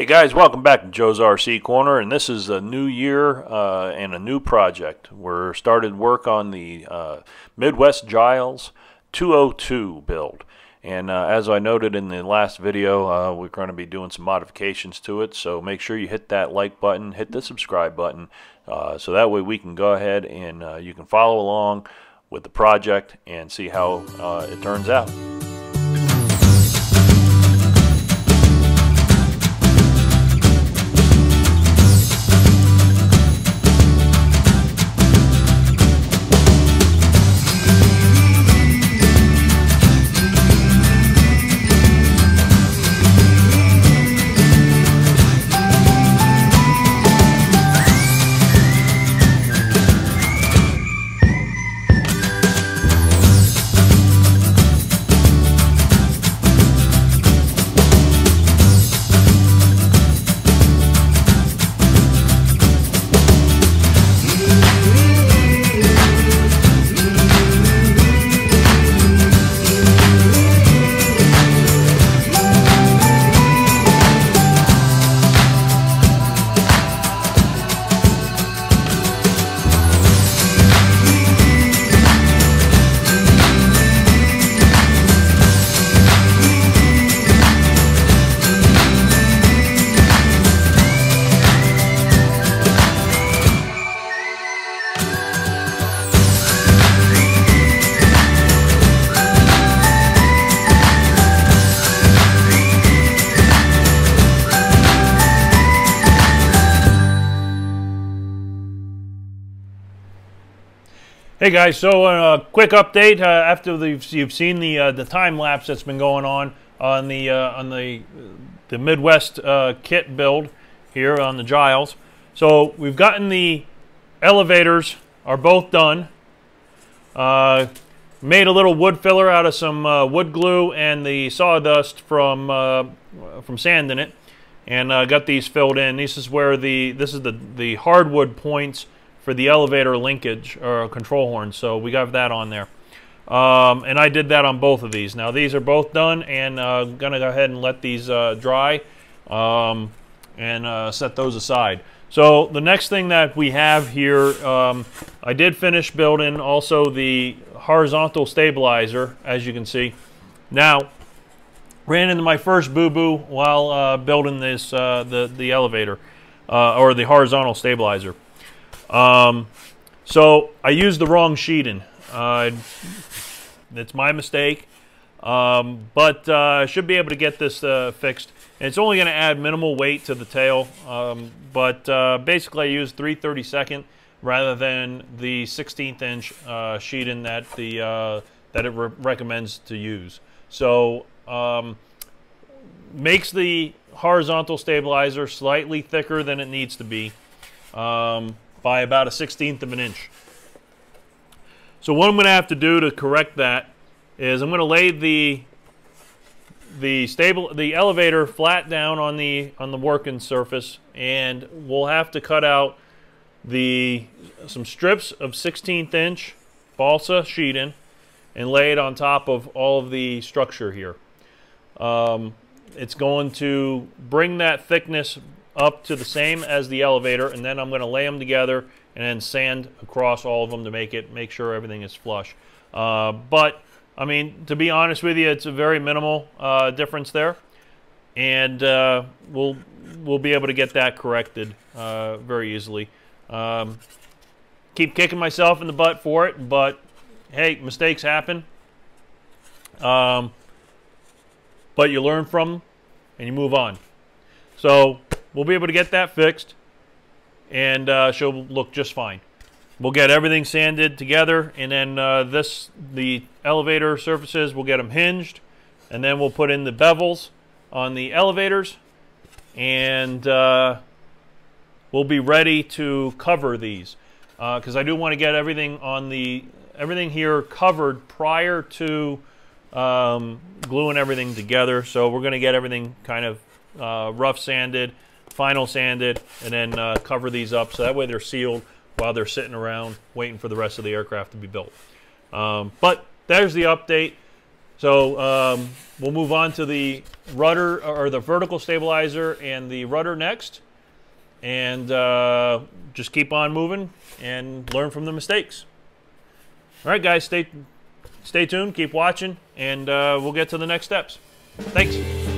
Hey guys, welcome back to Joe's RC Corner, and this is a new year and a new project. We're started work on the Midwest Giles 202 build, and as I noted in the last video, we're going to be doing some modifications to it, so make sure you hit that like button, hit the subscribe button, so that way we can go ahead and you can follow along with the project and see how it turns out. Hey guys, so a quick update after you've seen the time lapse that's been going on the Midwest kit build here on the Giles. So we've gotten the elevators are both done. Made a little wood filler out of some wood glue and the sawdust from sanding it, and got these filled in. This is where the hardwood points for the elevator linkage or control horn, so we got that on there. And I did that on both of these. Now these are both done, and I'm gonna go ahead and let these dry and set those aside. So the next thing that we have here, I did finish building also the horizontal stabilizer, as you can see. Now, ran into my first boo-boo while building this the elevator or the horizontal stabilizer. So I used the wrong sheeting. It's my mistake, but I should be able to get this fixed. And it's only going to add minimal weight to the tail, but basically I used 3/32 rather than the 16th inch sheeting that it recommends to use. So makes the horizontal stabilizer slightly thicker than it needs to be. By about a 1/16 of an inch. So what I'm going to have to do to correct that is I'm going to lay the elevator flat down on the working surface, and we'll have to cut out some strips of 1/16 inch balsa sheeting and lay it on top of all of the structure here. It's going to bring that thickness up to the same as the elevator, and then I'm going to lay them together and then sand across all of them to make sure everything is flush. But I mean, to be honest with you, it's a very minimal difference there, and we'll be able to get that corrected very easily. Keep kicking myself in the butt for it, but hey, mistakes happen. But you learn from them and you move on. So we'll be able to get that fixed, and she'll look just fine. We'll get everything sanded together, and then the elevator surfaces, we'll get them hinged, and then we'll put in the bevels on the elevators, and we'll be ready to cover these, because I do want to get everything everything here covered prior to gluing everything together. So we're going to get everything kind of rough sanded, final sanded, and then cover these up so that way they're sealed while they're sitting around waiting for the rest of the aircraft to be built. But there's the update. So we'll move on to the rudder, or the vertical stabilizer and the rudder next. And just keep on moving and learn from the mistakes. All right, guys, stay tuned, keep watching, and we'll get to the next steps. Thanks.